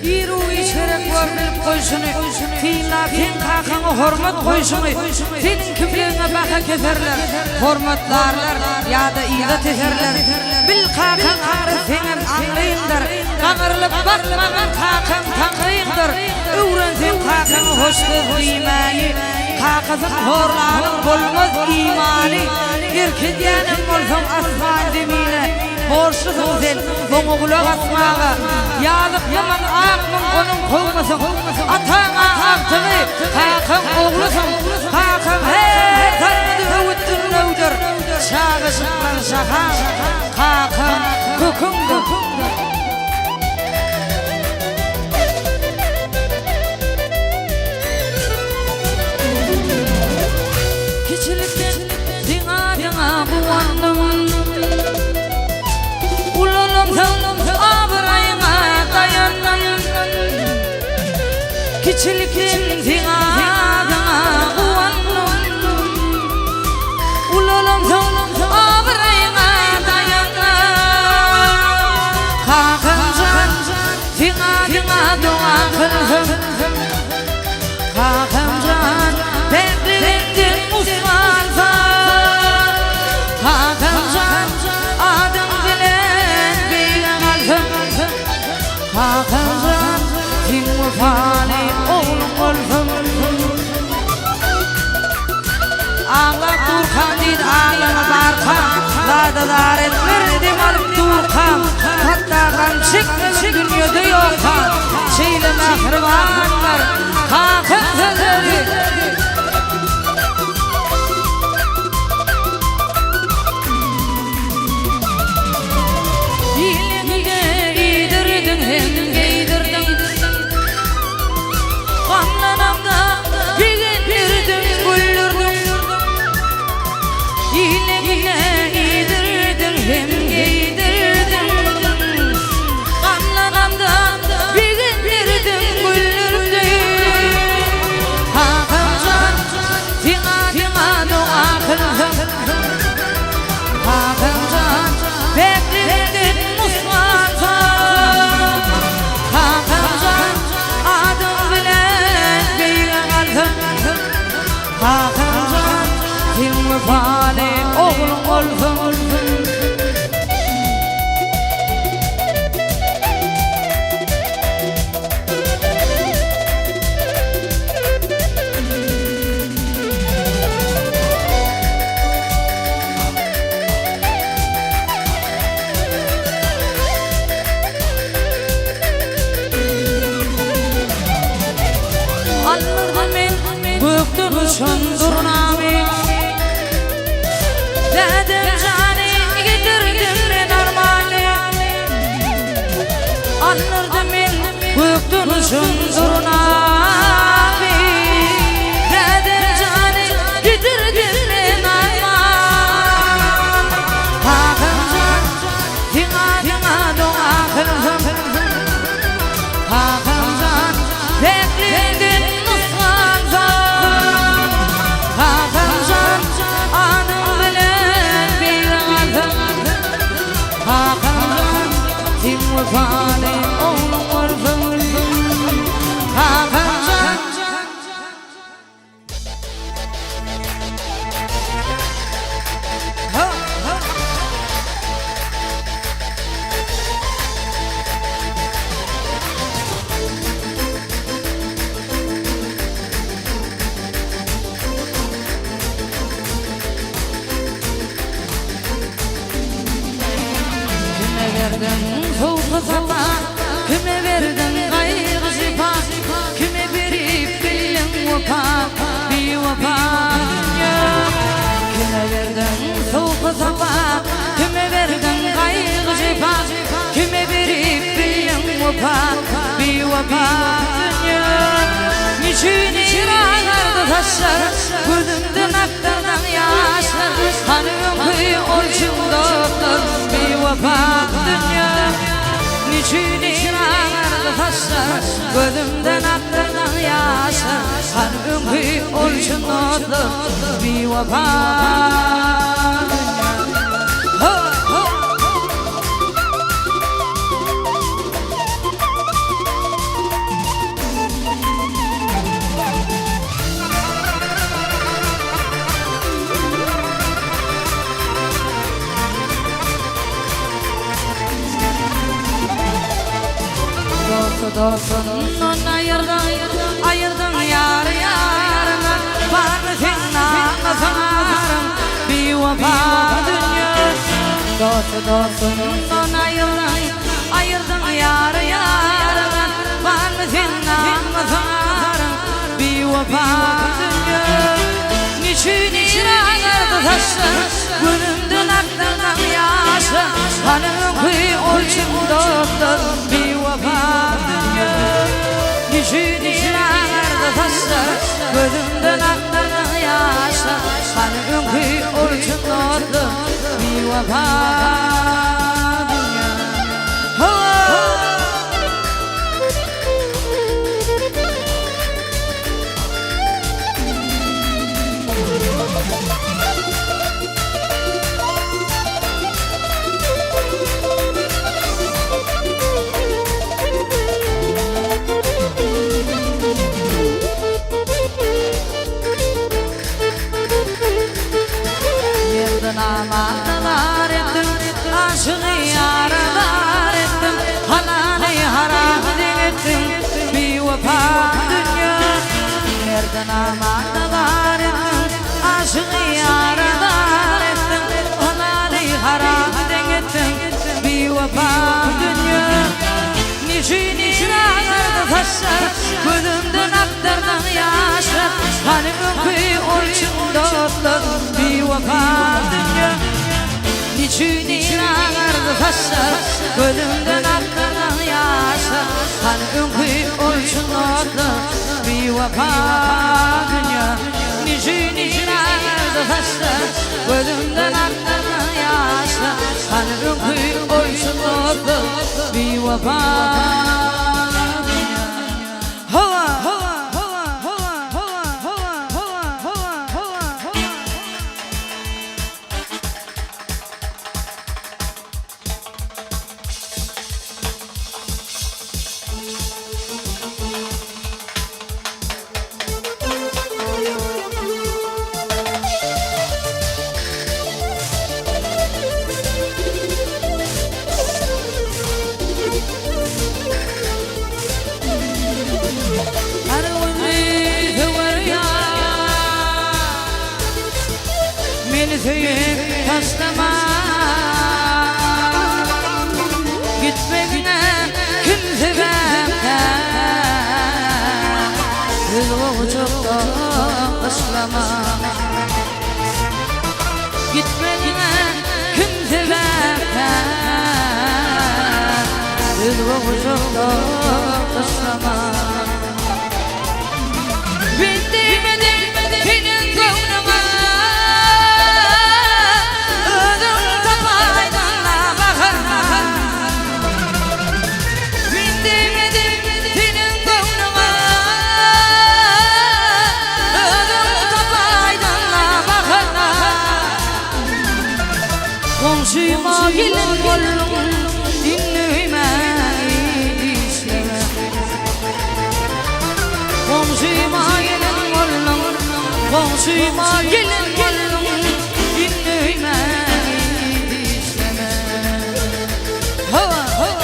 Iru içerek görülüp koyşunu, lakin kakana hormat koyşunu, senin kimliğine baka keserler, hormatlarlar ya da iğdat ederler. Bil kakan ağrı senin anlayındır, kanırılıp bakmanın kakan tanrıyındır. Öğrensin kakanı hoşgöz imani, kakasın horlanın bulmaz imani. Erkediyenin olsam asman demine, borçlusun sen bana kulak asmağa. Yazık yaman ağımın onun kovmasın, atana ağtını kakan oğlusun. Kakan her tanrıdı öğüttün öğüdür, şağışıklar şakan, kakan kukundur. Kiçilikten dina kuvandım, ulalım abrayına dayandım. Kiçilikten dina kuvandım, ulalım abrayına dayandım. Kakımcan dina dua kıldım, kakımcan bekledim Mustafa. Kakımcan adım bilen bilen aldım, kakımcan kim vefali oğlum oldum. Ağla Turkan dedi ağlama barkam, dağdalar etlerdim alıp Turkan. Hatta kan çıkmalı dünyada yokkan, şeyle mahribanlar kakım sözleri. Kakımcan kim vefali oğlum oldum. Bıktın şundur nami, dedim cani getirdim ben armani. Anırdım ben bıktın şundur nami, dedim cani getirdim ben armani. Kakımcan dina dua kıldım, kakımcan bekledim Mustafa. Kakımcan adım bilen bilen aldım, kakımcan kim vefali oğlum oldum. Kakımcan soğuk sabah, kime verdin gayrı şifa, kime verip bilin vefa, bir vefa dünya. Kime verdin soğuk sabah, kime verdin gayrı şifa, kime verip bilin vefa, bir vefa dünya. Niçin İranlarda taşlar, gözümden aktardan yaşlar, hanım kıyı olçun doktor, bir vefa dünya. Niçin İranlarda taşlar, gözümden aktardan yaşlar, hanım kıyı olçun doktor, bir vefa dünya. dostundan ayırdın yar yarına. Var mı senin anlasarım bir vefa dünya. Dostundan ayırdın yar yarına. Var mı senin anlasarım bir vefa dünya. Niçin ağırdı taşlar günümdün aklından yaşa. Hanım kıy olçum dostlar bir vefa dünya. Niçin ağırdı taşlar gözümden aklından yaşa. Hanım kıy olçum dostlar bir vefa dünya. Amanlar ettim, aşkı yaralar ettim, halali haram ettim, bir vefa dünya. Nereden amanlar ettim, aşkı yaralar ettim, halali haram ettim, bir vefa dünya. Niçin ağırdı taşlar, gözümden aktardın yaşlar. Hanımın kıy olçum dostlar bir vefa dünya. Niçin ağırdı taşlar, gözümden aktardın yaşlar. Hanımın kıy olçum dostlar bir vefa dünya. Niçin ağırdı taşlar, gözümden aktardın yaşlar. Hanımın kıy olçum dostlar bir vefa dünya. Hova hova hova hova hova hova hova hova hova. Sevip taslama gitmekle kim sebepten Rızkı çok da taslama gitmekle kim sebepten Rızkı çok da taslama Bitmedim senin gönlüme Komşuma gelin oğlum dinleme isteme. Komşuma gelin oğlum, komşuma gelin oğlum dinleme isteme. Hava hava.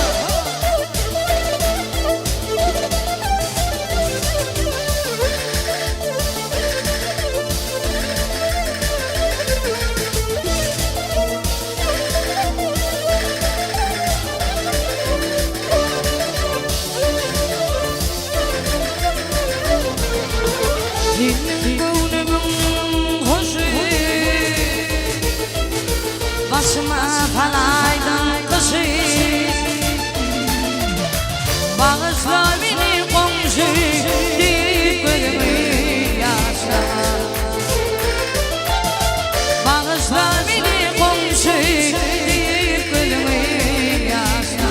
Başıma falaydın kışı Bağışla beni komşu deyip gözümü yaşa Bağışla beni komşu deyip gözümü yaşa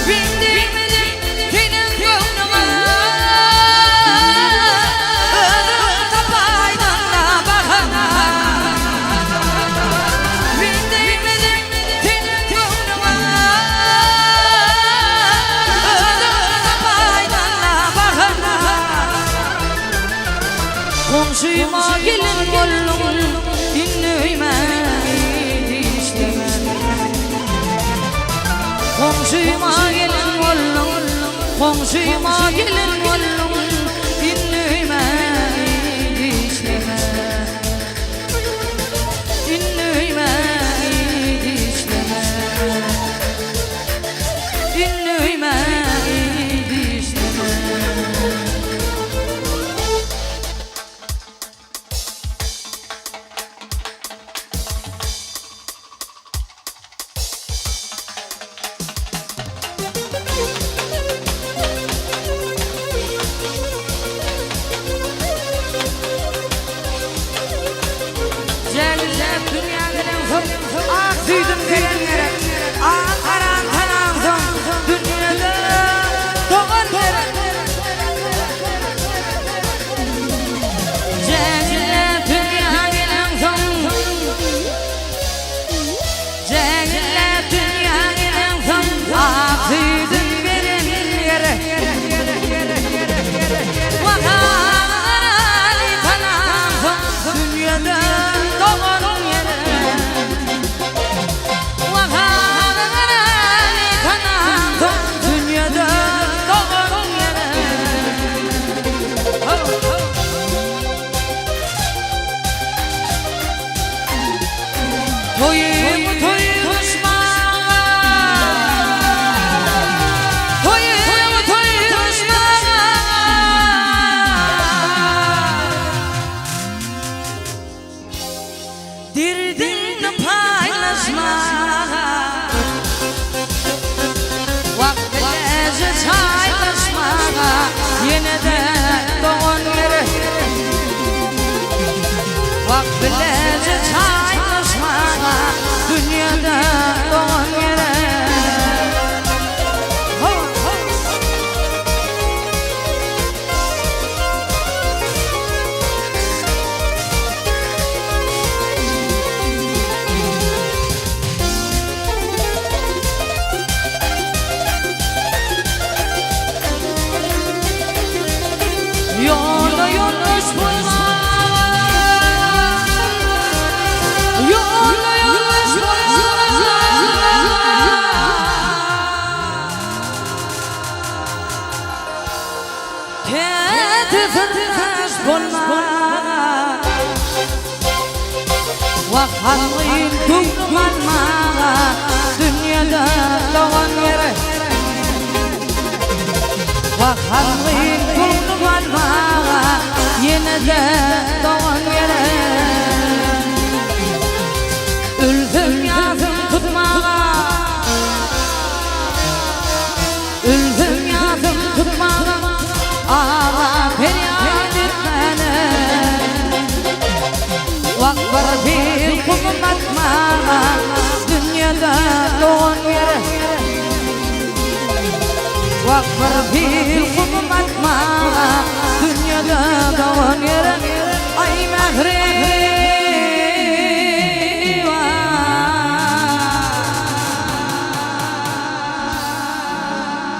Bindirmedim senin gönlüme Ödüm tapaydın da bakana Komşuma gelin oğlum dinleme isteme. Komşuma gelin Komşuyma gelin oğlum dinleme işleme dinleme işleme dinleme işleme Süydüm gelenlere Ankaran tanağım dünyada doğan yere Cennet dünya gelen son Cennet dünya gelen son Süydüm gelenlere Ankaran tanağım dünyada doğan yere Toyumu toyuşma Toyumu toyuşma Derdini paylaşma Vaktilerce çaylaşma Yine de doğan yere Vaktilerce çaylaşma Dünyada doğan yere Yolda yanlış bulma Yolda yanlış bulma Ketifiniz bulma Vakhalıyım tümlü kalma Dünyada doğan yere Vakhalıyım tümlü kalma Yine de doğan yere Ülfüm yazım tutmağa Ülfüm yazım tutmağa Ağla feryat etmene Vakbar bir kumum atmağa Dünyada doğan yere Vakbar bir kumum atmağa Dünyada doğan yere Ay mehriva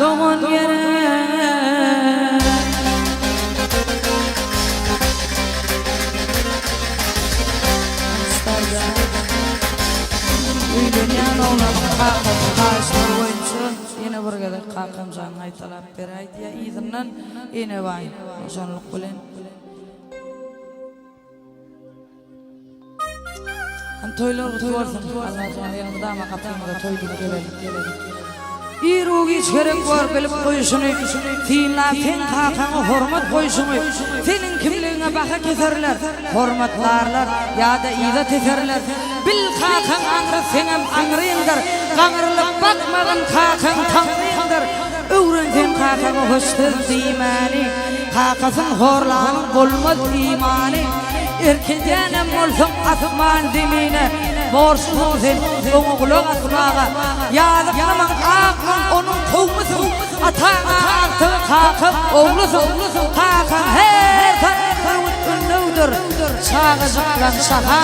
Doğan yere Dünyanın oğlanın kalkımı karşılar boyunca Yine buraya kalkım canına aytalap beraydı ya İzimden yine bayım Canlık bilen Toylar kutvarsın Allah canı yanımda ama kapımda toyduk gelelim İruğu hiç gerek var bilip koyuşunu Tiyinler ten kalkanı hormat koyuşunu Senin kimliğine baka keserler Hormatlarlar ya da iza teserler Bil kalkan anrı senem anrıyındır Kanırlık bakmadan kalkan tanrıyındır Öğrensen kalkanı hoştur dimani Kalkasın horlanın olmaz imani Erkeğinem olsun asman zemine Borçlu sen onu kulak asmağa Yazıklaman ağın onun kovmusun Atağına artığı kalkıp oğlusun Kalkan her tarafı ünlüdür Çağıcıklan şaha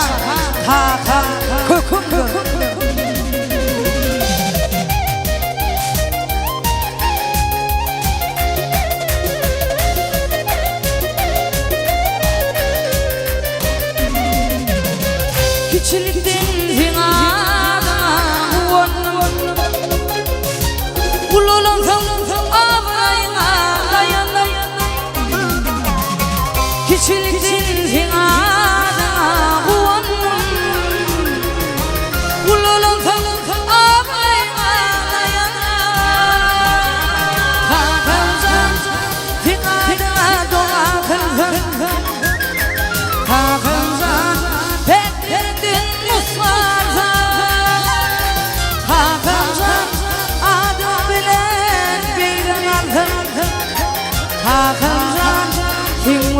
Kalkan kökündür Küçülükten zinada Ululun ablayın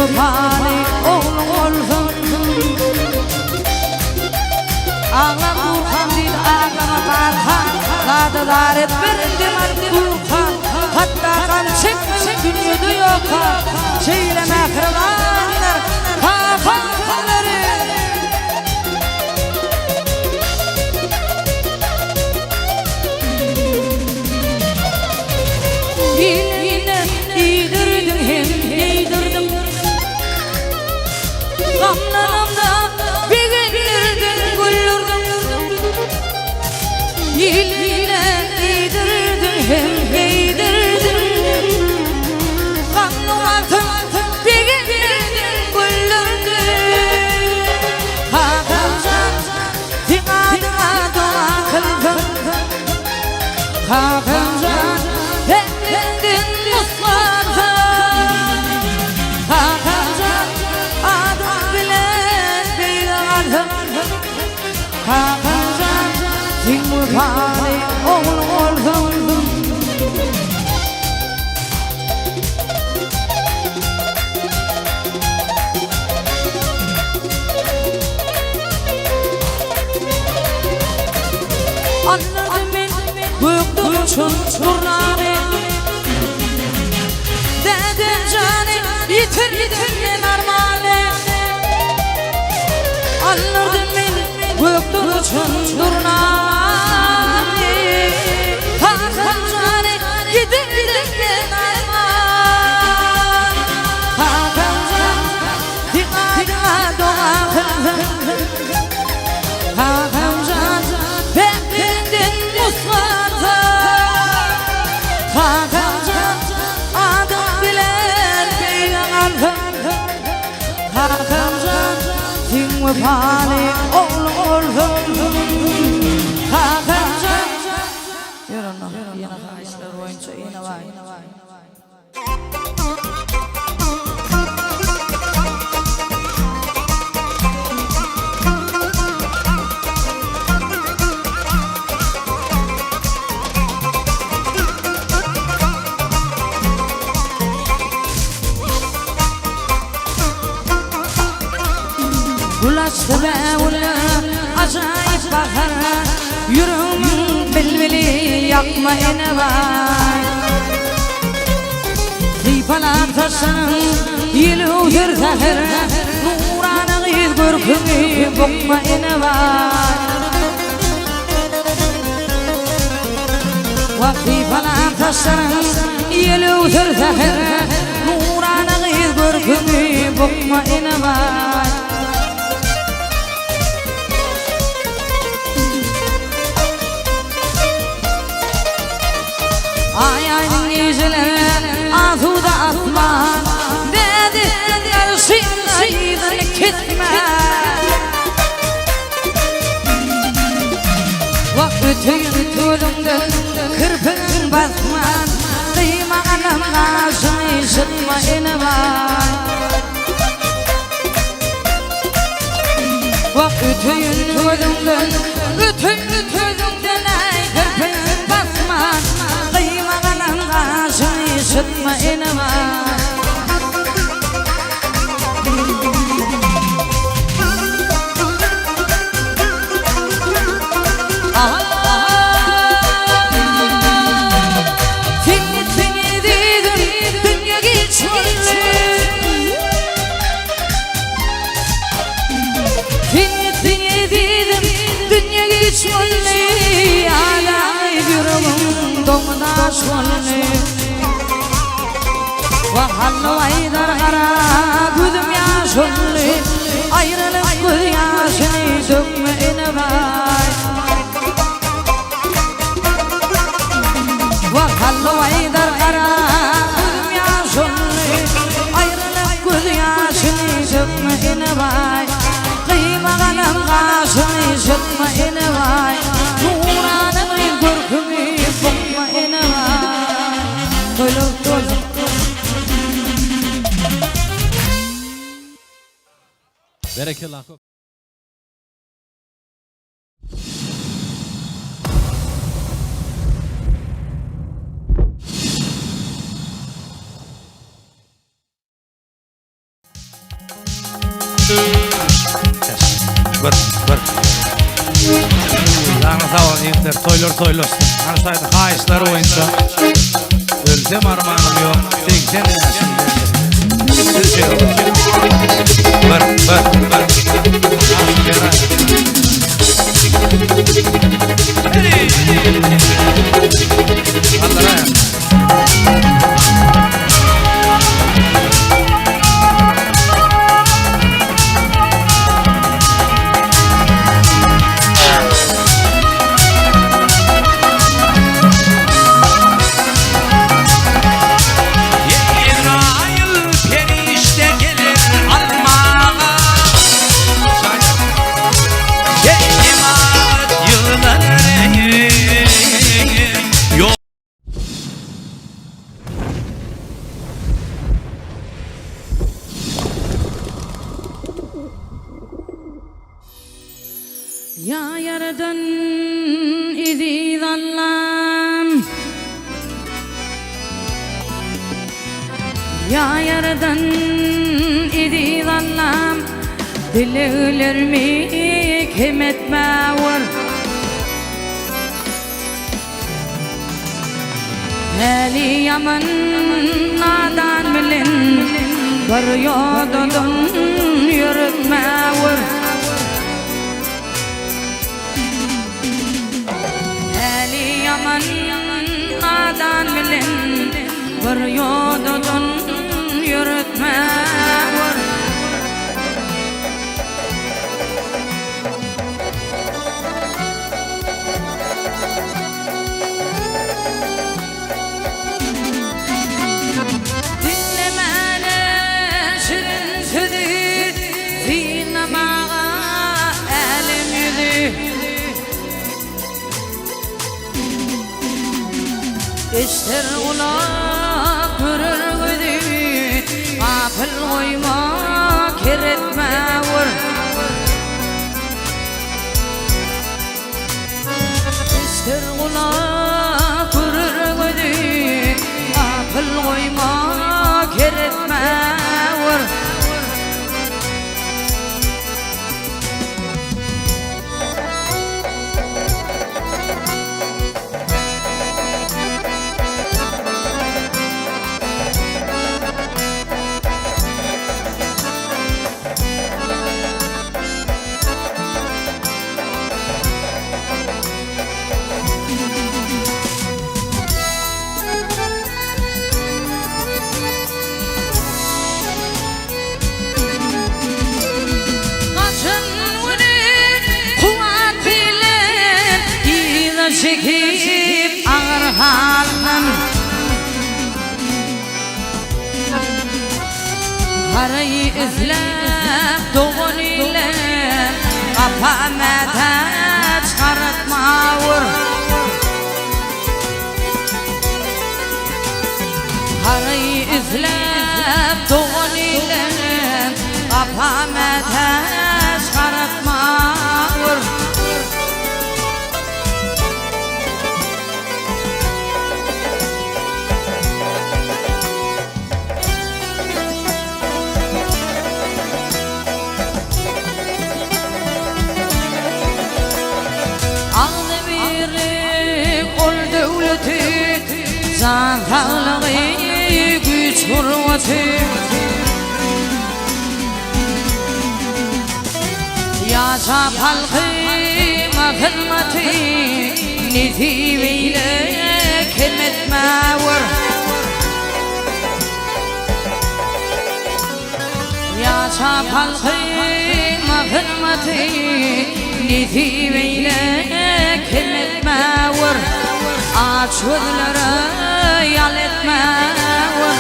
vefali oğlum olsun. Ağlam Burhan değil ağlama Barhan, Ladalar et verildim Burhan. Hatta kan çekmesin dünyada yok ha, şeyleme kırılanlar kafaları. Yine iyidirdin hem iyidirdin, gamlarımda beğendirdin güldürdün. Yine iyidirdin hem iyidirdin, gamlarımda beğendirdin güldürdün. Hakancan dinadına dua kıldın, Hakancan beğendin Mustafa. Hakancan adım bilen beyler, Hakancan Timur Fani oğlum oldum. Anladım ben büyüktüm için turnani, dedim canı yitirdim ben armağanı. Anladım ben büyüktüm için turnani, Hakan canı yitirdim ben armağanı. Hakan canı dinadına dua kıldın, Hakan canı beğendin Mustafa. Hakan canı adım bilen beyler, Hakan canı Timur Fani oğlum oldum. Hakan canı yürü yana kaçlar oyuncu yine var. Ulaştı be ulan acayip bahar, yüreğimin bilbili yakma ene var. Zipalar taşın yıldır zahir, nuranı giz görkümü bokma ene var. Zipalar taşın yıldır zahir, nuranı giz görkümü bokma ene var. Ay ayın geceler azuda asman, dedi karşımdaydın gitme. Vakıtın tülümden kırpın basman, kıymağınım karşını işitme ene var. Vakıtın tülümden bütün tülümden ay kırpın basman, kıymağınım karşını işitme ene var. Şolli alay yüreğim domda şolli, vahallu aydar kara gözüm yaşolli, ayrılık göz yaşını dökme ene var. Vahallu aydar kara gözüm yaşolli, ayrılık göz yaşını dökme ene var. Kıymağınım karşını işitme ene var, nuranın görkümü bokma ene var. Doylup doylup Berekallah. toylar. Arşaydı hayışlar oyunca. Ölsem armağanım yok. 80 yaşında. Siz şey olun. Bar. Ya Yaradan idi zallam, Ya Yaradan idi zallam, dilerimi kim etmevur. Hali yaman nadan bilin, bir yodadan yürütmevur. Yaman nadan bilin, bir yodadan yürütme var. Dinlemene şirin sözü, dinlemağa elim yüzü. İster ulak görür gözü, gafil koyma kiretme vur. İster ulak görür gözü, gafil koyma kiretme vur. Çekip ağır halım, harayı izlep doğun ile kafamete çıkartma vur. Harayı izlep doğun ile kafamete çıkartma vur. Can sağlığı güç hurmatı, yaşa halkıma hürmeti, netibeyle kelmetme vur. Yaşa halkıma hürmeti, netibeyle kelmetme vur. Aç gözleri yal etme vur.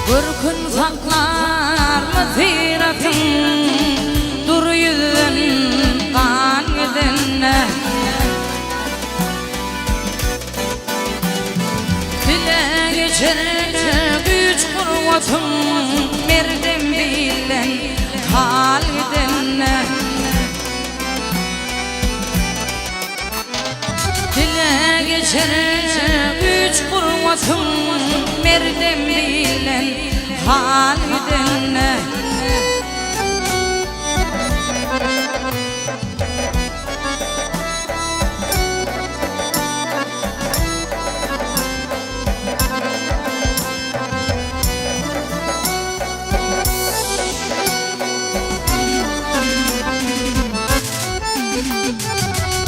Bir gün saklar mı ziratın, dur yüzün kan yüzünne. Dile geçer güç kurvatın, merdim bilen hal yüzünne. Dile geçer üç kurvatım merdem bilen halden.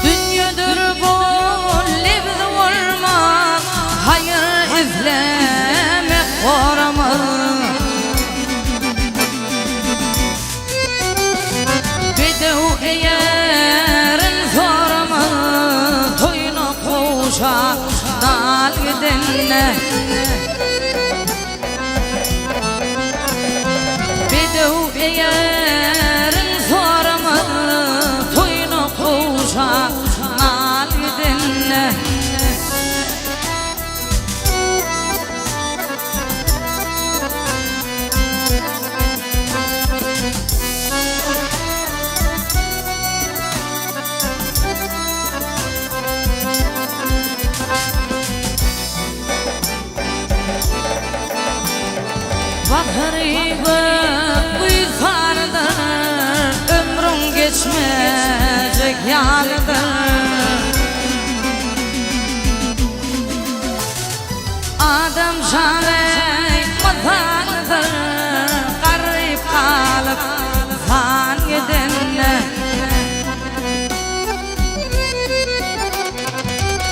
Dünyadır bol lebde olma, hayır izlemek korama. Bedev eğerin sorma, toyuna koşa dal gidene. Bedev eğerin sorma, toyuna koşa dal gidene. Bakırıbı kuyfardır, ömrün geçmeyecek yanıdır. Adam şaney matanıdır, garip kalıp fan gidene.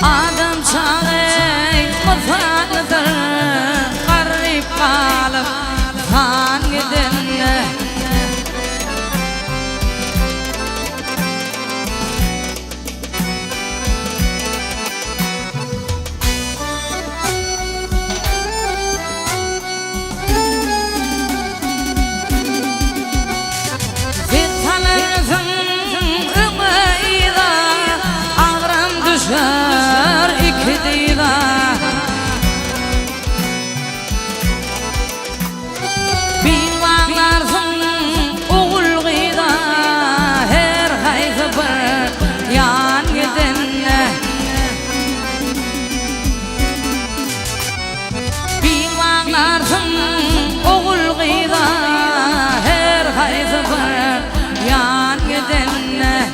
Adam şaney matanıdır, garip kalıp fan gidene. Fitnelerin ümeyda, ağram düşer iki dida. Oğul gıyda her hayzı var yan gidene.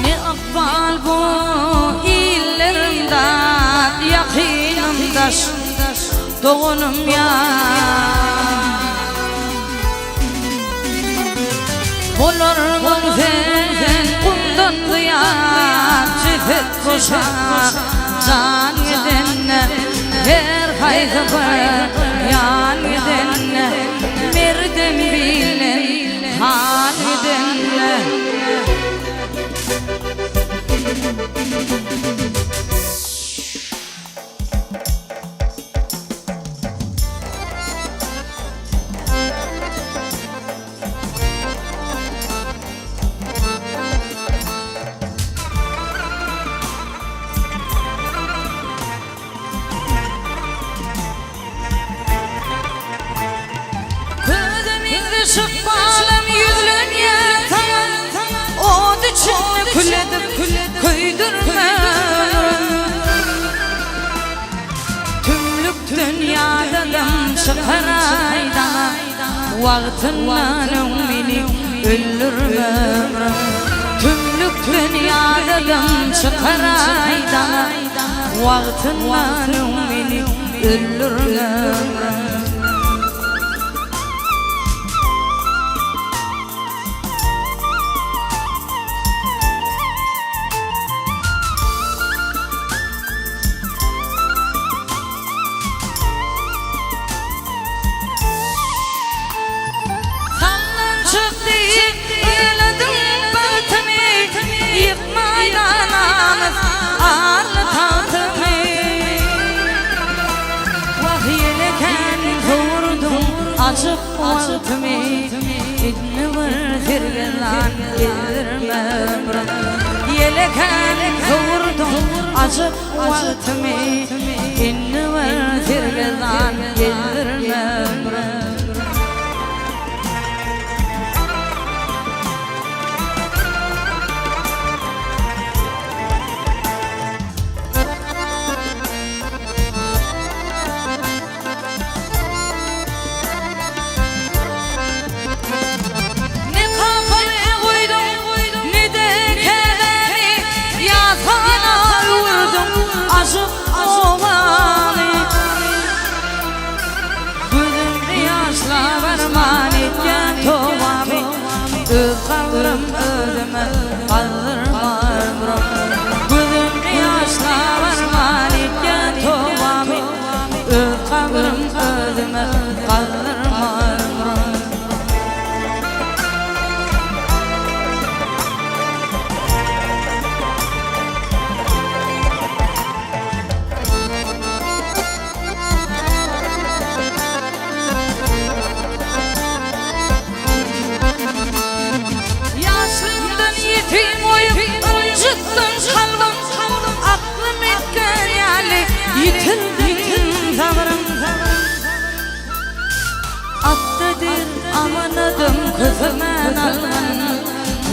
Ne akbal bu yakinimdaş doğunum ya. Olurmun sen kumdan duyan cifet koşa can gidene. Her haydi var yan gidene, merdem bilen hal gidene. Şıkmalım yüzlün yatan, o içine küledip köydürme. Tümlük dünyadadan çıkarayda, vaktinden beni öldürme. Tümlük dünyadadan çıkarayda, vaktinden beni öldürme. Arlı tahtımı, vahyele kendi açıp vaktimi İdni vırtırgılan gelirmem Yeleken kavurdum açıp vaktimi İdni vırtırgılan gelirmem Kalırım ödeme kaldırmam Gözümde yaşla varman iken tovamı Kalırım ödeme kaldırmam Yitirdim sabrım Aktadır amanadım kızımın alman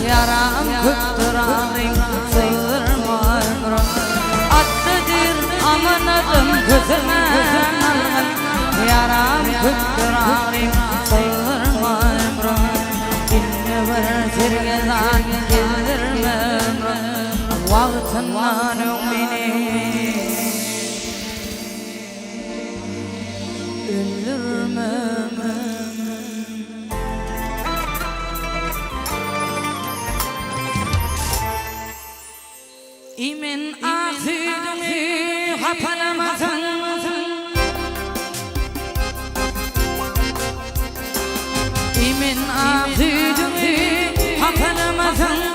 Yaram kıptırarım sığırma ömrüm Aktadır amanadım kızımın alman Yaram kıptırarım sığırma ömrüm İnne bir sirgeden gelirme ömrüm Vaktinden ümini İmin ahidimi hapalamadın İmin ahidimi hapalamadın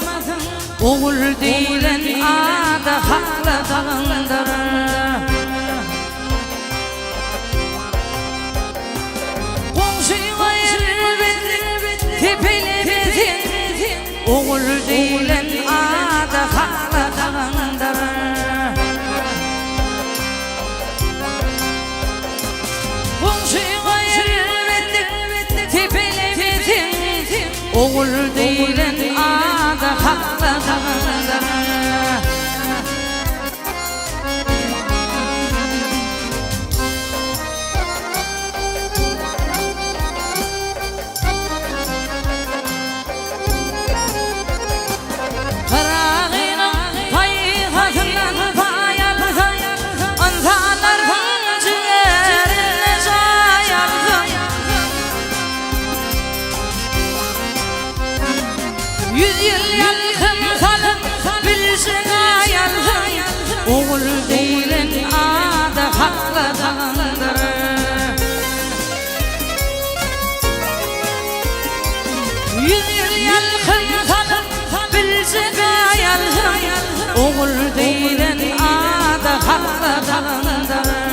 Oğul değilen adı hakla dağındırır Komşuya elbet tepeli bizim Oğul değilen adı hakla dağındırır Komşuya elbet tepeli bizim Oğul değilen adı hakla dağındırır Yüz yıl yakın salıp bilişine yazdım Oğul değilin adı hakla dağındırır Yüz yıl yakın salıp bilişine yazdım Oğul değilin adı hakla dağındırır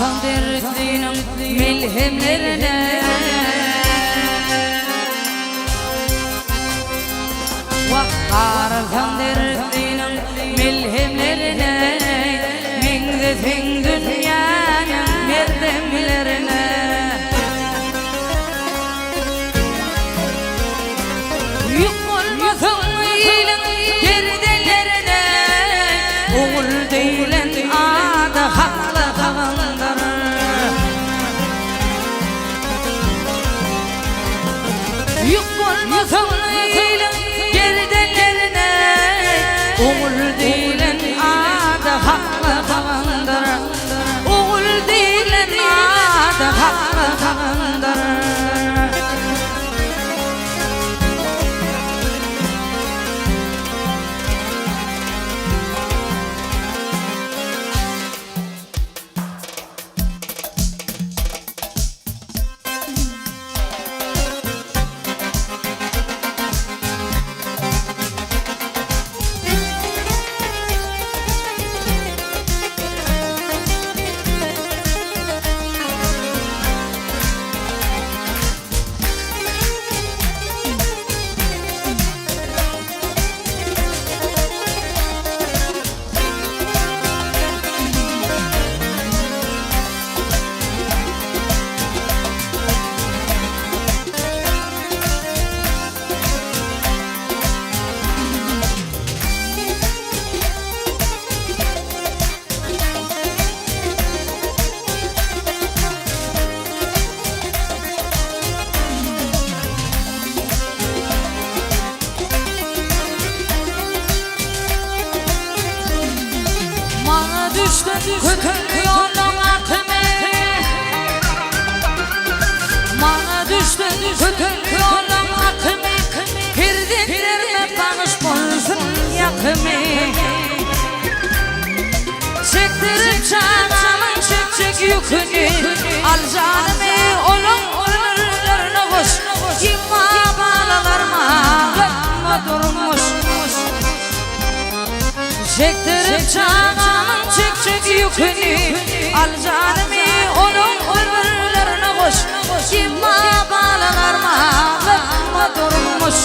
Karsan dertlinin melhemlerine Karsan dertlinin melhemlerine Mingdetin dünyanın merdemlerine Yük olmasın iyilin gerdelerine Oğul değilen adı haklı kağındır Yük olmasın iyilin gerdelerine Oğul değilen adı haklı kağındır Oğul değilen adı haklı kağındır Kötü yoldan akme Bana düştün kötü yoldan akme Girdiklerine tanış bulsun yakımı Çektirip çanamın çek yükünü Al canımı olun ölürlerine koş Kimma bağlalarıma bakma durmuş Çektirip çanamın çek yükünü Al canımı onun ömürlerine koş Kimma bağlalarıma bakma durmuş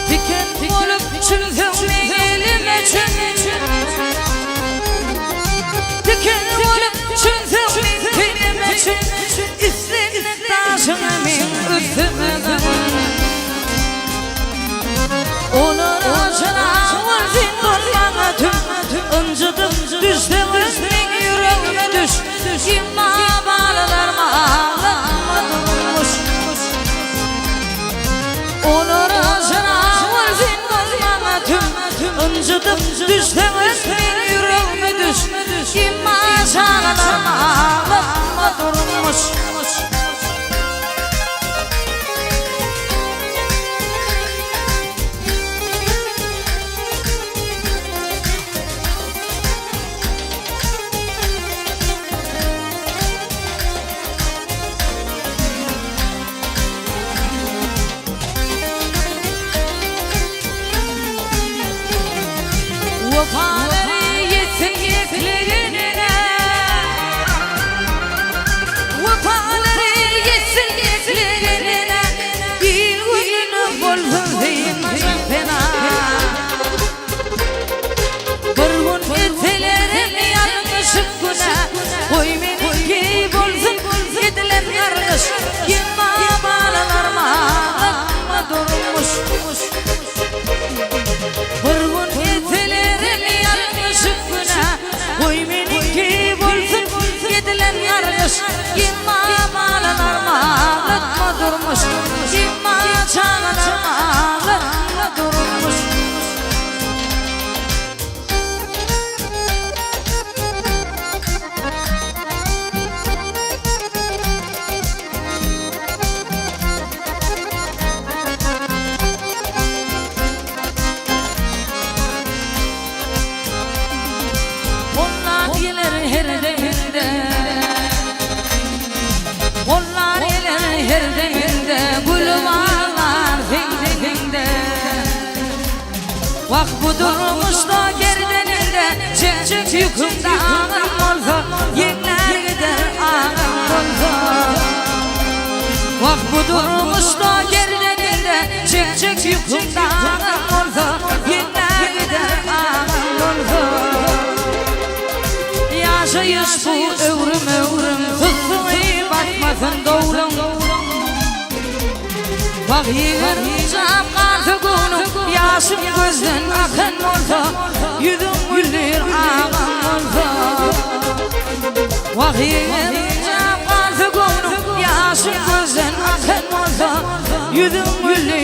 Diken olup çılgın elime çın Diken olup çılgın elime çın İstemle taşımın üstüme Onun acına vurdun durmana tüm Öncüdüm düştüm üstün yüreğime düş Kimma bağlalarıma ağlama durmuş Onun acına vurdun durmana tüm Öncüdüm düştüm üstün yüreğime düş Kimma bağlalarıma ağlama durmuş Vefaları yesin yeklerine Vefaları durmuşta gerdeninde çek çek yükümde ağam olsa yekler gider ağam olsa. Vak bu durmuşta gerdeninde çek çek yükümde ağam olsa yekler gider ağam olsa. Yaşayış bu övrüm övrüm kızığı bakmasın doğrum. Bak yığıracağım kartı günüm yaşım gözden akın olsa yüzüm güldür ağam olsa. Bak yığıracağım kartı günüm yaşım gözden akın olsa yüzüm güldür